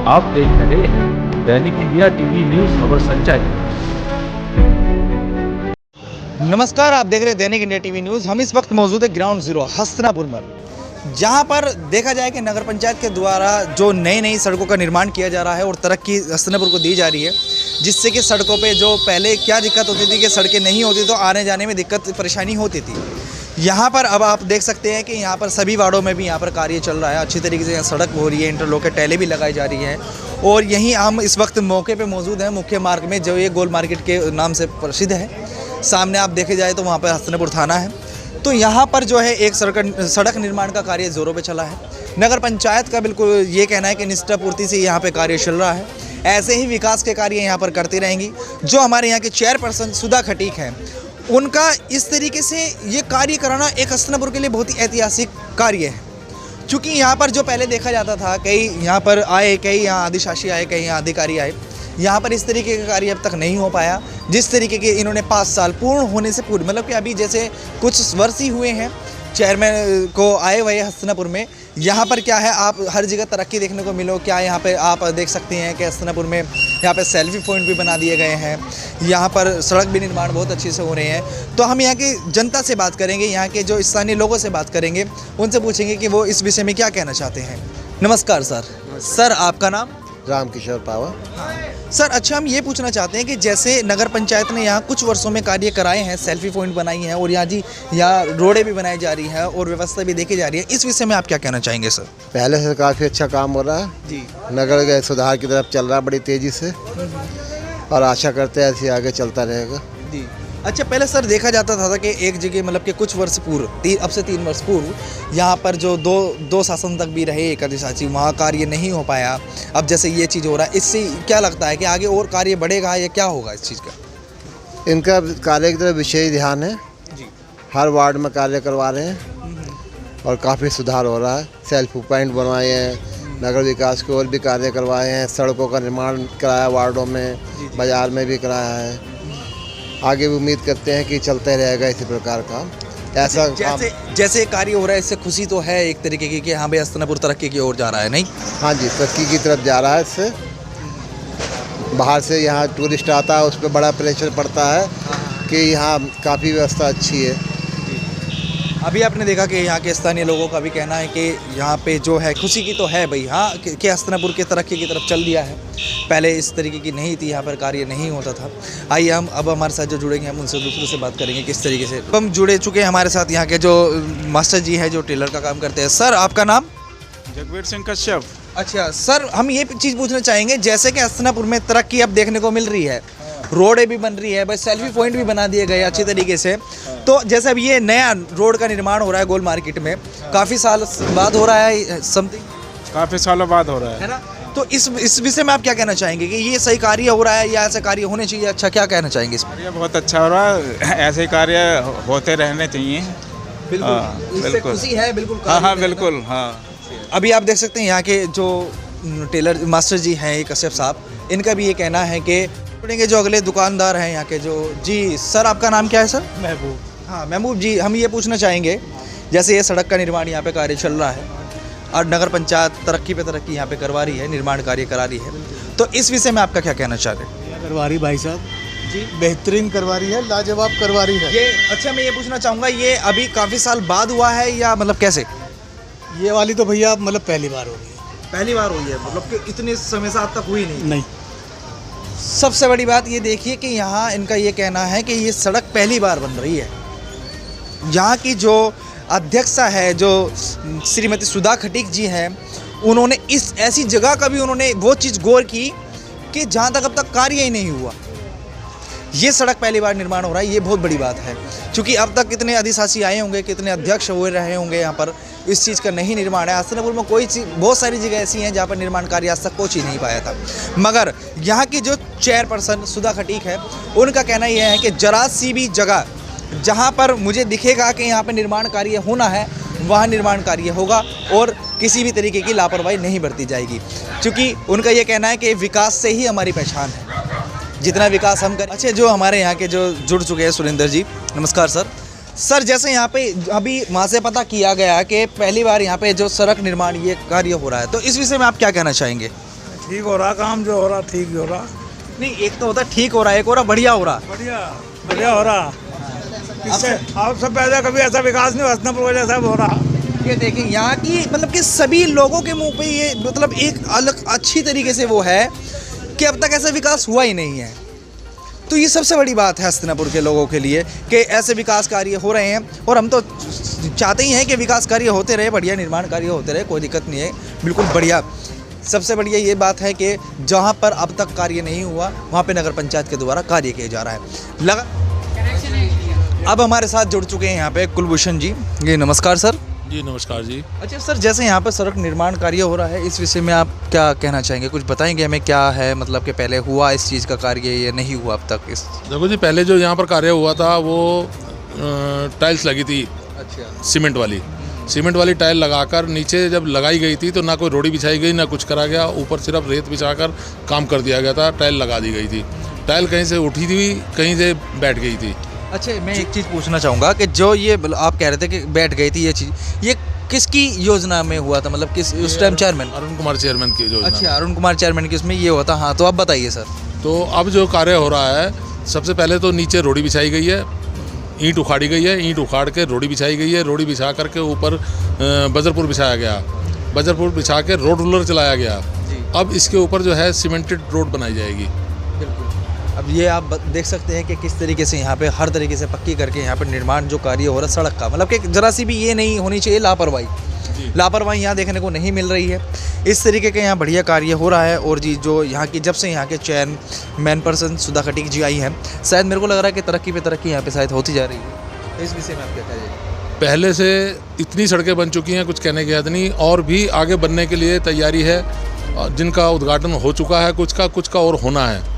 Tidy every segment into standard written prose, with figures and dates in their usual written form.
आप देख रहे हैं दैनिक इंडिया टीवी न्यूज खबर संचार। नमस्कार, आप देख रहे हैं दैनिक इंडिया टीवी न्यूज़। हम इस वक्त मौजूद है ग्राउंड जीरो हस्तिनापुर में, जहां पर देखा जाए कि नगर पंचायत के द्वारा जो नई नई सड़कों का निर्माण किया जा रहा है और तरक्की हस्तिनापुर को दी जा रही है, जिससे कि सड़कों पे जो पहले क्या दिक्कत होती थी कि सड़कें नहीं होती तो आने जाने में दिक्कत परेशानी होती थी। यहाँ पर अब आप देख सकते हैं कि यहाँ पर सभी वार्डों में भी यहाँ पर कार्य चल रहा है। अच्छी तरीके से यहाँ सड़क हो रही है, इंटरलॉक के टाइलें भी लगाई जा रही हैं। और यहीं हम इस वक्त मौके पे मौजूद हैं मुख्य मार्ग में, जो ये गोल मार्केट के नाम से प्रसिद्ध है। सामने आप देखे जाए तो वहाँ पर हस्तिनापुर थाना है। तो यहाँ पर जो है एक सड़क निर्माण का कार्य ज़ोरों पे चला है। नगर पंचायत का बिल्कुल ये कहना है कि निष्ठापूर्ति से यहाँ पे कार्य चल रहा है। ऐसे ही विकास के कार्य यहाँ पर करती रहेंगी। जो हमारे यहाँ के चेयरपर्सन सुधा खटीक हैं, उनका इस तरीके से ये कार्य कराना एक हस्तिनापुर के लिए बहुत ही ऐतिहासिक कार्य है। क्योंकि यहाँ पर जो पहले देखा जाता था, कई यहाँ पर आए, कई यहाँ अधिशासी आए, कई यहाँ अधिकारी आए, यहाँ पर इस तरीके का कार्य अब तक नहीं हो पाया। जिस तरीके के इन्होंने 5 साल पूर्ण होने से पूर्व, मतलब कि अभी जैसे कुछ वर्ष ही हुए हैं चेयरमैन को आए हुए हस्तिनापुर में। यहाँ पर क्या है, आप हर जगह तरक्की देखने को मिलो। क्या यहाँ पे आप देख सकते हैं कि हस्तिनापुर में यहाँ पे सेल्फी पॉइंट भी बना दिए गए हैं। यहाँ पर सड़क भी निर्माण बहुत अच्छे से हो रहे हैं। तो हम यहाँ की जनता से बात करेंगे, यहाँ के जो स्थानीय लोगों से बात करेंगे, उनसे पूछेंगे कि वो इस विषय में क्या कहना चाहते हैं। नमस्कार सर, आपका नाम? रामकिशोर पावा। सर, अच्छा, हम ये पूछना चाहते हैं कि जैसे नगर पंचायत ने यहाँ कुछ वर्षों में कार्य कराए हैं, सेल्फी पॉइंट बनाई हैं और यहाँ रोडें भी बनाई जा रही हैं और व्यवस्था भी देखी जा रही है, इस विषय में आप क्या कहना चाहेंगे सर? पहले से काफ़ी अच्छा काम हो रहा है जी। नगर के सुधार की तरफ चल रहा है बड़ी तेज़ी से, और आशा करते हैं ऐसे आगे चलता रहेगा। जी। अच्छा, पहले सर देखा जाता था कि एक जगह, मतलब कि कुछ वर्ष पूर्व, अब से 3 वर्ष पूर्व यहाँ पर जो दो शासन तक भी रहे एक अधिशासी, वहाँ कार्य नहीं हो पाया। अब जैसे ये चीज़ हो रहा है, इससे क्या लगता है कि आगे और कार्य बढ़ेगा या क्या होगा इस चीज़ का? इनका कार्य की तरफ विशेष ध्यान है जी। हर वार्ड में कार्य करवा रहे हैं और काफ़ी सुधार हो रहा है। सेल्फी पॉइंट बनवाए हैं, नगर विकास की ओर भी कार्य करवाए हैं, सड़कों का निर्माण कराया वार्डों में, बाज़ार में भी कराया है। आगे भी उम्मीद करते हैं कि चलते रहेगा इसी प्रकार का ऐसा जैसे कार्य हो रहा है, इससे खुशी तो है एक तरीके की कि हाँ भाई हस्तिनापुर तरक्की की ओर जा रहा है, नहीं? हाँ जी, तरक्की की तरफ जा रहा है। इससे बाहर से यहाँ टूरिस्ट आता है, उस पर बड़ा प्रेशर पड़ता है कि यहाँ काफ़ी व्यवस्था अच्छी है। अभी आपने देखा कि यहाँ के स्थानीय लोगों का भी कहना है कि यहाँ पे जो है खुशी की तो है भाई, हाँ, कि हस्तिनापुर के तरक्की की तरफ चल दिया है। पहले इस तरीके की नहीं थी, यहाँ पर कार्य नहीं होता था। आइए हम अब हमारे साथ जो जुड़ेंगे, हम उनसे दूसरों से बात करेंगे किस तरीके से। हम जुड़े चुके हैं हमारे साथ यहाँ के जो मास्टर जी हैं, जो टेलर का काम करते हैं। सर, आपका नाम? जगवीर सिंह कश्यप। अच्छा सर, हम ये चीज़ पूछना चाहेंगे, जैसे कि हस्तिनापुर में तरक्की अब देखने को मिल रही है, रोडें भी बन रही है, बस सेल्फी पॉइंट भी बना दिए गए अच्छी तरीके से। तो जैसे अब ये नया रोड का निर्माण हो रहा है गोल मार्केट में, काफ़ी साल बाद हो रहा है, समथिंग काफ़ी सालों बाद हो रहा है ना? तो इस विषय में आप क्या कहना चाहेंगे कि ये सही कार्य हो रहा है या ऐसा कार्य होने चाहिए? अच्छा, क्या कहना चाहेंगे इसमें? कार्य बहुत अच्छा हो रहा है, ऐसे कार्य होते रहने चाहिए। बिल्कुल, इससे खुशी है। बिल्कुल, हाँ, बिल्कुल, हाँ। अभी आप देख सकते हैं यहाँ के जो टेलर मास्टर जी हैं कश्यप साहब, इनका भी ये कहना है कि जो अगले दुकानदार हैं यहाँ के जो। जी सर, आपका नाम क्या है सर? महबूब। हाँ महबूब जी, हम ये पूछना चाहेंगे, जैसे ये सड़क का निर्माण यहाँ पे कार्य चल रहा है और नगर पंचायत तरक्की पे तरक्की यहाँ पे करवा रही है, निर्माण कार्य करा रही है, तो इस विषय में आपका क्या कहना चाह रहे हैं? करवा रही भाई साहब जी, बेहतरीन करवा रही है, लाजवाब करवा रही है ये। अच्छा, मैं ये पूछना चाहूँगा, ये अभी काफ़ी साल बाद हुआ है या मतलब कैसे? ये वाली तो भैया मतलब पहली बार हो रही है। पहली बार हुई है, मतलब कि इतने समय से आज तक हुई नहीं। सबसे बड़ी बात ये देखिए कि यहाँ इनका ये कहना है कि ये सड़क पहली बार बन रही है। यहाँ की जो अध्यक्षा है, जो श्रीमती सुधा खटीक जी हैं, उन्होंने इस ऐसी जगह का भी उन्होंने वो चीज़ गौर की कि जहाँ तक अब तक कार्य ही नहीं हुआ, ये सड़क पहली बार निर्माण हो रहा है। ये बहुत बड़ी बात है, क्योंकि अब तक कितने अधिशासी आए होंगे, कितने अध्यक्ष हुए रहे होंगे, यहाँ पर इस चीज़ का नहीं निर्माण है। हस्तिनापुर में कोई चीज़, बहुत सारी जगह ऐसी हैं जहाँ पर निर्माण कार्य आज तक पहुँच ही नहीं पाया था। मगर यहाँ की जो चेयरपर्सन सुधा खटीक है, उनका कहना यह है कि जरा सी भी जगह जहाँ पर मुझे दिखेगा कि यहाँ पर निर्माण कार्य होना है, वहाँ निर्माण कार्य होगा और किसी भी तरीके की लापरवाही नहीं बरती जाएगी। क्योंकि उनका ये कहना है कि विकास से ही हमारी पहचान है, जितना विकास हम करें। अच्छा, जो हमारे यहाँ के जो जुड़ चुके हैं, सुरेंद्र जी, नमस्कार सर। सर, जैसे यहाँ पे अभी वहाँ से पता किया गया कि पहली बार यहाँ पे जो सड़क निर्माण ये कार्य हो रहा है, तो इस विषय में आप क्या कहना चाहेंगे? ठीक हो रहा काम, जो हो रहा ठीक ही हो रहा। नहीं, एक तो होता है ठीक हो रहा है, एक हो रहा बढ़िया हो रहा। बढ़िया बढ़िया हो रहा। इससे आप सब पहले कभी ऐसा विकास नहीं हस्तनापुर जैसा हो रहा। ये देखें यहाँ की मतलब कि सभी लोगों के मुंह पे ये मतलब एक अलग अच्छी तरीके से वो है कि अब तक ऐसा विकास हुआ ही नहीं है। तो ये सबसे बड़ी बात है हस्तिनापुर के लोगों के लिए कि ऐसे विकास कार्य हो रहे हैं, और हम तो चाहते ही हैं कि विकास कार्य होते रहे, बढ़िया निर्माण कार्य होते रहे, कोई दिक्कत नहीं है, बिल्कुल बढ़िया। सबसे बढ़िया ये बात है कि जहाँ पर अब तक कार्य नहीं हुआ वहाँ पे नगर पंचायत के द्वारा कार्य किया जा रहा है। लगा अब हमारे साथ जुड़ चुके हैं यहाँ पे कुलभूषण जी। जी नमस्कार सर। जी नमस्कार जी। अच्छा सर, जैसे यहाँ पर सड़क निर्माण कार्य हो रहा है, इस विषय में आप क्या कहना चाहेंगे? कुछ बताएंगे हमें क्या है, मतलब कि पहले हुआ इस चीज़ का कार्य या नहीं हुआ अब तक? इस देखो जी, पहले जो यहाँ पर कार्य हुआ था वो टाइल्स लगी थी। अच्छा। सीमेंट वाली टाइल लगाकर नीचे जब लगाई गई थी तो ना कोई रोड़ी बिछाई गई ना कुछ करा गया, ऊपर सिर्फ रेत बिछाकर काम कर दिया गया था, टाइल लगा दी गई थी। टाइल कहीं से उठी थी, कहीं से बैठ गई थी। अच्छा, मैं एक चीज़ पूछना चाहूँगा कि जो ये आप कह रहे थे कि बैठ गई थी ये चीज़, ये किसकी योजना में हुआ था? मतलब किस उस time chairman? Arun Kumar chairman की योजना। अच्छा, अरुण कुमार चेयरमैन की उसमें ये हुआ था। हाँ, तो आप बताइए सर। तो अब जो कार्य हो रहा है, सबसे पहले तो नीचे रोड़ी बिछाई गई है, ईंट उखाड़ी गई है, ईंट उखाड़ के रोड़ी बिछाई गई है, रोड़ी बिछा करके ऊपर बजरपुर बिछाया गया, बजरपुर बिछा के रोड रोलर चलाया गया। अब इसके ऊपर जो है सीमेंटेड रोड बनाई जाएगी। बिल्कुल। अब ये आप देख सकते हैं कि किस तरीके से यहाँ पे हर तरीके से पक्की करके यहाँ पे निर्माण जो कार्य हो रहा है सड़क का, मतलब कि जरा सी भी ये नहीं होनी चाहिए लापरवाही यहाँ देखने को नहीं मिल रही है। इस तरीके के यहाँ बढ़िया कार्य हो रहा है। और जी जो यहाँ की जब से यहाँ के चेयरमैन पर्सन सुधा खटीक जी आई हैं, शायद मेरे को लग रहा है कि तरक्की पे तरक्की यहाँ पे शायद होती जा रही है। इस विषय में आप क्या कहेंगे? पहले से इतनी सड़कें बन चुकी हैं, कुछ कहने की हद नहीं, और भी आगे बनने के लिए तैयारी है, जिनका उद्घाटन हो चुका है, कुछ का और होना है।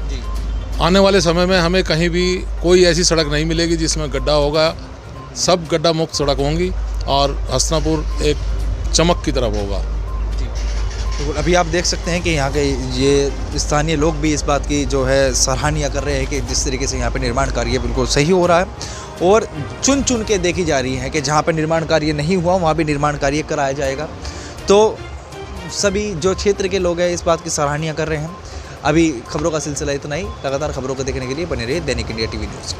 आने वाले समय में हमें कहीं भी कोई ऐसी सड़क नहीं मिलेगी जिसमें गड्ढा होगा, सब गड्ढा मुक्त सड़क होंगी और हस्तिनापुर एक चमक की तरफ होगा। तो अभी आप देख सकते हैं कि यहाँ के ये स्थानीय लोग भी इस बात की जो है सराहनीय कर रहे हैं कि जिस तरीके से यहाँ पे निर्माण कार्य बिल्कुल सही हो रहा है, और चुन चुन के देखी जा रही है कि जहाँ पे निर्माण कार्य नहीं हुआ वहाँ भी निर्माण कार्य कराया जाएगा। तो सभी जो क्षेत्र के लोग हैं इस बात की सराहनीय कर रहे हैं। अभी खबरों का सिलसिला इतना ही। लगातार खबरों को देखने के लिए बने रहिए दैनिक इंडिया टीवी न्यूज़।